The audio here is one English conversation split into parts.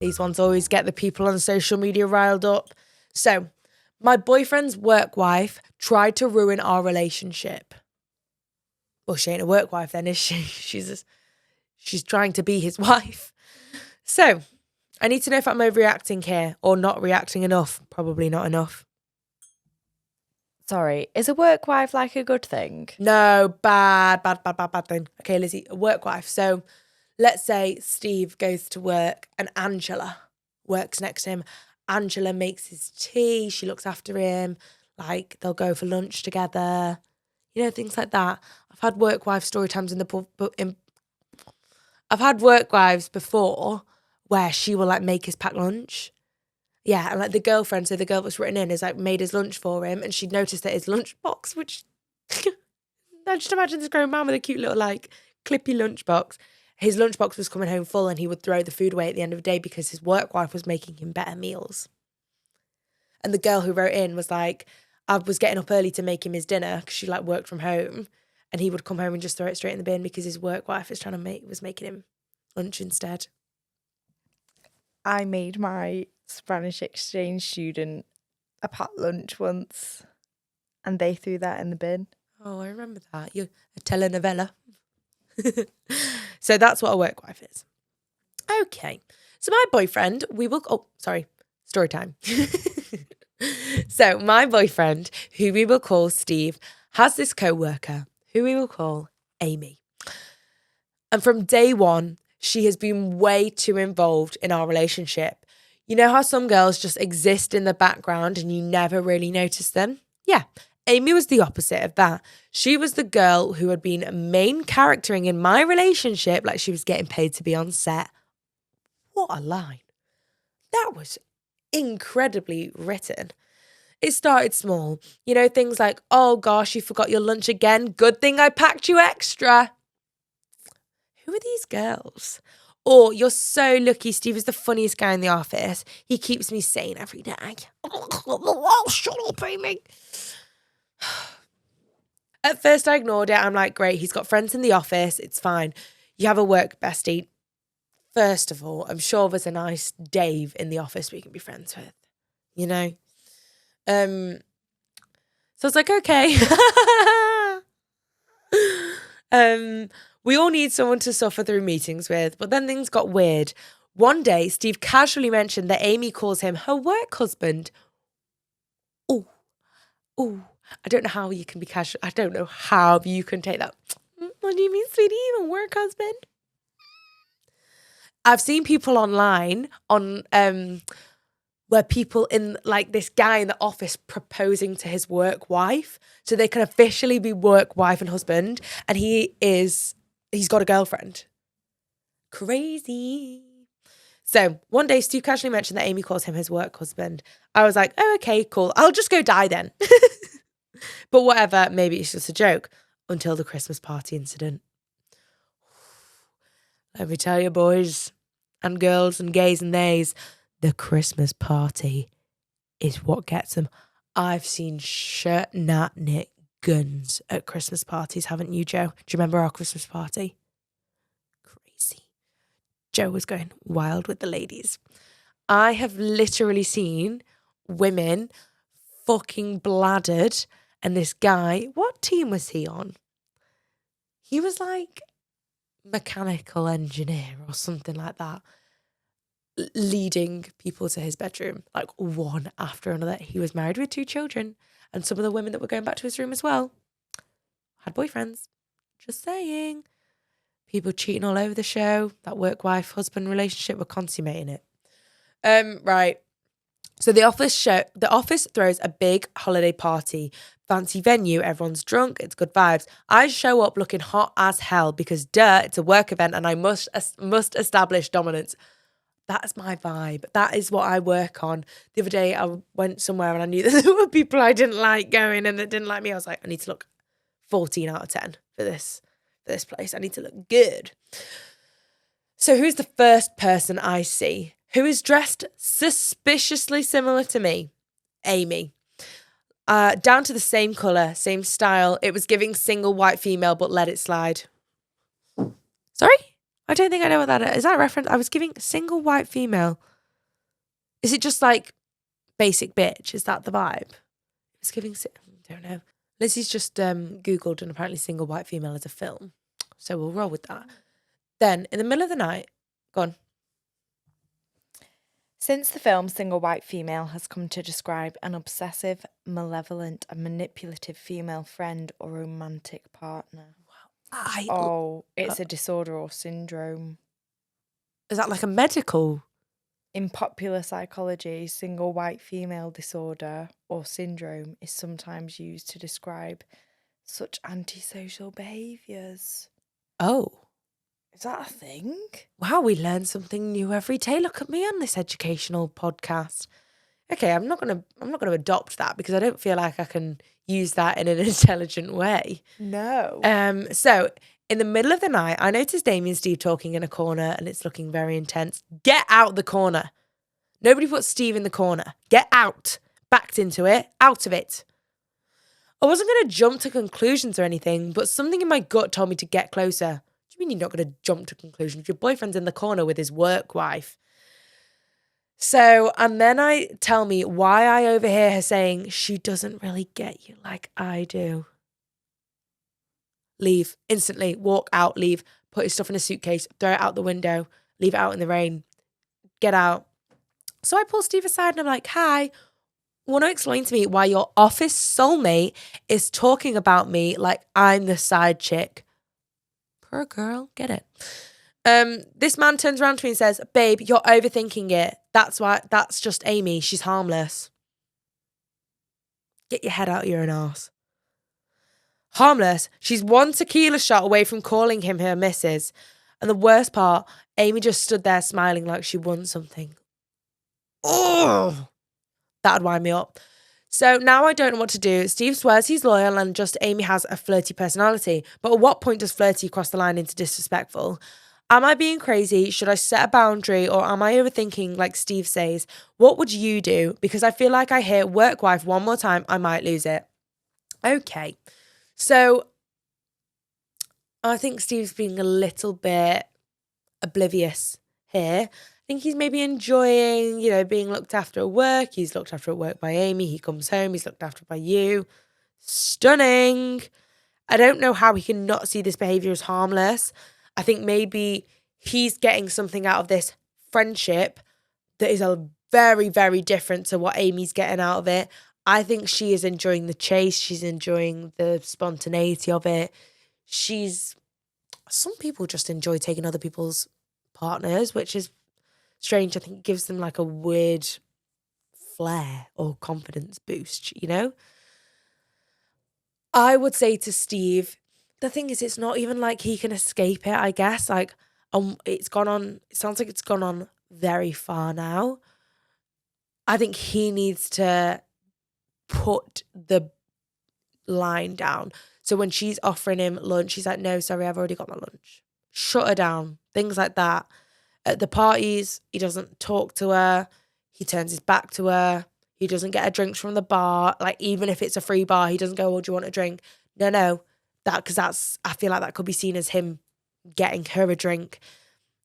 These ones always get the people on social media riled up. So, my boyfriend's work wife tried to ruin our relationship. Well, she ain't a work wife then, is she? She's trying to be his wife. So, I need to know if I'm overreacting here or not reacting enough. Probably not enough. Sorry, is a work wife like a good thing? No, bad thing. Okay, Lizzie, a work wife. So, let's say Steve goes to work and Angela works next to him. Angela makes his tea. She looks after him. Like, they'll go for lunch together. You know, things like that. I've had work wife story times I've had work wives before where she will, like, make his pack lunch. Yeah, and, like, the girlfriend, so the girl that's written in, has, like, made his lunch for him, and she'd noticed that his lunchbox, which... I just imagine this grown man with a cute little, like, clippy lunchbox. His lunchbox was coming home full and he would throw the food away at the end of the day because his work wife was making him better meals. And the girl who wrote in was like, I was getting up early to make him his dinner because she like worked from home, and he would come home and just throw it straight in the bin because his work wife was making him lunch instead. I made my Spanish exchange student a packed lunch once and they threw that in the bin. Oh, I remember that. You're a telenovela. So that's what a work wife is. Okay. So my boyfriend, story time. So my boyfriend, who we will call Steve, has this co-worker who we will call Amy. And from day one, she has been way too involved in our relationship. You know how some girls just exist in the background and you never really notice them? Yeah. Amy was the opposite of that. She was the girl who had been main charactering in my relationship, like she was getting paid to be on set. What a line. That was incredibly written. It started small. You know, things like, oh gosh, you forgot your lunch again. Good thing I packed you extra. Who are these girls? Or, you're so lucky, Steve is the funniest guy in the office. He keeps me sane every day. Oh, shut up, Amy. At first I ignored it. I'm like, great, he's got friends in the office. It's fine. You have a work bestie. First of all, I'm sure there's a nice Dave in the office we can be friends with. You know? So I was like, okay. We all need someone to suffer through meetings with, but then things got weird. One day, Steve casually mentioned that Amy calls him her work husband. Oh, I don't know how you can be casual. I don't know how you can take that. What do you mean, sweetie? A work husband? I've seen people online on where people in like this guy in the office proposing to his work wife, so they can officially be work wife and husband, and he's got a girlfriend. Crazy. So one day Stu casually mentioned that Amy calls him his work husband. I was like, oh, okay, cool. I'll just go die then. But whatever, maybe it's just a joke. Until the Christmas party incident. Let me tell you, boys and girls and gays and theys, the Christmas party is what gets them. I've seen shirt-knit guns at Christmas parties, haven't you, Joe? Do you remember our Christmas party? Crazy. Joe was going wild with the ladies. I have literally seen women fucking bladdered, and this guy, what team was he on? He was like mechanical engineer or something like that, leading people to his bedroom, like one after another. He was married with 2 children, and some of the women that were going back to his room as well had boyfriends. Just saying. People cheating all over the show. That work-wife-husband relationship, were consummating it. Right. So the office throws a big holiday party. Fancy venue, everyone's drunk, it's good vibes. I show up looking hot as hell because it's a work event and I must establish dominance. That's my vibe. That is what I work on. The other day I went somewhere and I knew that there were people I didn't like going and that didn't like me. I was like, I need to look 14 out of 10 for this place. I need to look good. So who's the first person I see who is dressed suspiciously similar to me? Amy. Down to the same colour, same style. It was giving single white female, but let it slide. Sorry? I don't think I know what that is. Is that a reference? I was giving single white female. Is it just like basic bitch? Is that the vibe? It's giving, I don't know. Lizzie's just Googled and apparently Single White Female is a film. So we'll roll with that. Then in the middle of the night, go on. Since the film Single White Female has come to describe an obsessive, malevolent and manipulative female friend or romantic partner. It's a disorder or syndrome. Is that like a medical? In popular psychology, single white female disorder or syndrome is sometimes used to describe such antisocial behaviours. Oh. Is that a thing? Wow, we learn something new every day. Look at me on this educational podcast. Okay, I'm not gonna adopt that because I don't feel like I can use that in an intelligent way. No. So in the middle of the night, I noticed Amy and Steve talking in a corner and it's looking very intense. Get out the corner. Nobody put Steve in the corner. Get out. Backed into it. Out of it. I wasn't going to jump to conclusions or anything, but something in my gut told me to get closer. What do you mean you're not going to jump to conclusions? Your boyfriend's in the corner with his work wife. So, and then I tell me why I overhear her saying, she doesn't really get you like I do. Leave. Instantly. Walk out. Leave. Put his stuff in a suitcase. Throw it out the window. Leave it out in the rain. Get out. So I pull Steve aside and I'm like, hi, want to explain to me why your office soulmate is talking about me like I'm the side chick? Poor girl. Get it. This man turns around to me and says, babe, you're overthinking it. That's just Amy. She's harmless. Get your head out of your own arse. Harmless. She's one tequila shot away from calling him her missus. And the worst part, Amy just stood there smiling like she won something. Oh, that'd wind me up. So now I don't know what to do. Steve swears he's loyal and just Amy has a flirty personality. But at what point does flirty cross the line into disrespectful? Am I being crazy? Should I set a boundary or am I overthinking like Steve says? What would you do? Because I feel like I hear work wife one more time, I might lose it. Okay. So I think Steve's being a little bit oblivious here. I think he's maybe enjoying, being looked after at work. He's looked after at work by Amy. He comes home. He's looked after by you. Stunning. I don't know how he can not see this behavior as harmless. I think maybe he's getting something out of this friendship that is a very, very different to what Amy's getting out of it. I think she is enjoying the chase. She's enjoying the spontaneity of it. Some people just enjoy taking other people's partners, which is strange. I think it gives them like a weird flair or confidence boost, I would say to Steve, the thing is, it's not even like he can escape it, I guess. Like, it sounds like it's gone on very far now. I think he needs to put the line down. So when she's offering him lunch, he's like, no, sorry, I've already got my lunch. Shut her down. Things like that. At the parties, he doesn't talk to her. He turns his back to her. He doesn't get her drinks from the bar. Like, even if it's a free bar, he doesn't go, oh, do you want a drink? No. Because I feel like that could be seen as him getting her a drink.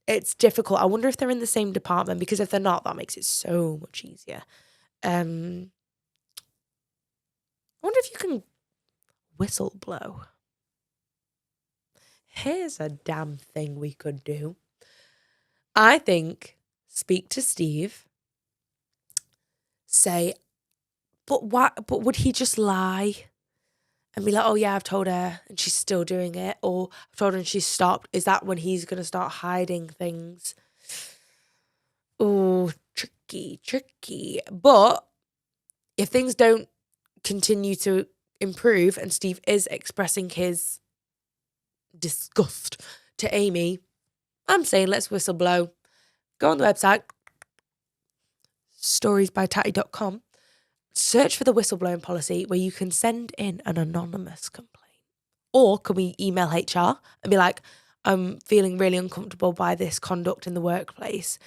It's difficult. I wonder if they're in the same department, because if they're not, that makes it so much easier. I wonder if you can whistle blow. Here's a damn thing we could do. I think speak to Steve, say, but would he just lie and be like, oh yeah, I've told her and she's still doing it, or I've told her and she's stopped? Is that when he's going to start hiding things? Oh, tricky. But if things don't continue to improve and Steve is expressing his disgust to Amy, I'm saying let's whistle blow. Go on the website, storiesbytatty.com, search for the whistleblowing policy where you can send in an anonymous complaint. Or can we email HR and be like, I'm feeling really uncomfortable by this conduct in the workplace.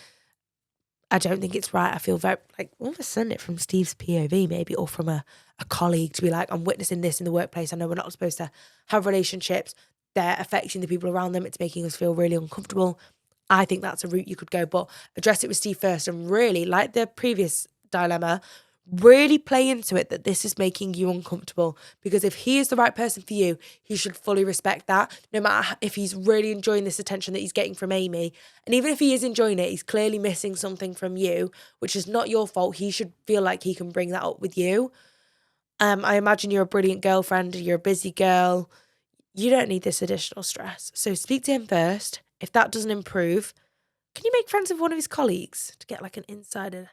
I don't think it's right. I feel very, we'll just send it from Steve's POV maybe, or from a colleague to be like, I'm witnessing this in the workplace. I know we're not supposed to have relationships. They're affecting the people around them. It's making us feel really uncomfortable. I think that's a route you could go, but address it with Steve first and really, like the previous dilemma, really play into it that this is making you uncomfortable, because if he is the right person for you, he should fully respect that, no matter if he's really enjoying this attention that he's getting from Amy. And even if he is enjoying it, he's clearly missing something from you, which is not your fault. He should feel like he can bring that up with you. I imagine you're a brilliant girlfriend, you're a busy girl. You don't need this additional stress. So speak to him first. If that doesn't improve, can you make friends with one of his colleagues to get like an insider?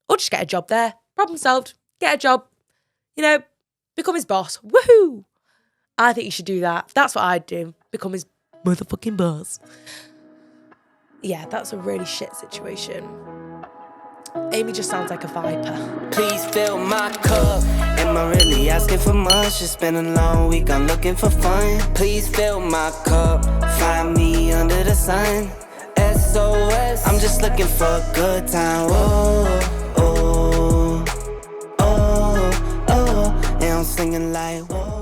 Or just get a job there. Problem solved. Get a job. You know, become his boss. Woohoo! I think you should do that. That's what I'd do. Become his motherfucking boss. Yeah, that's a really shit situation. Amy just sounds like a viper. Please fill my cup. Am I really asking for much? Just been a long week, I'm looking for fun. Please fill my cup. Find me under the sun. SOS, I'm just looking for a good time. Oh, oh, oh, oh. And I'm singing like, whoa.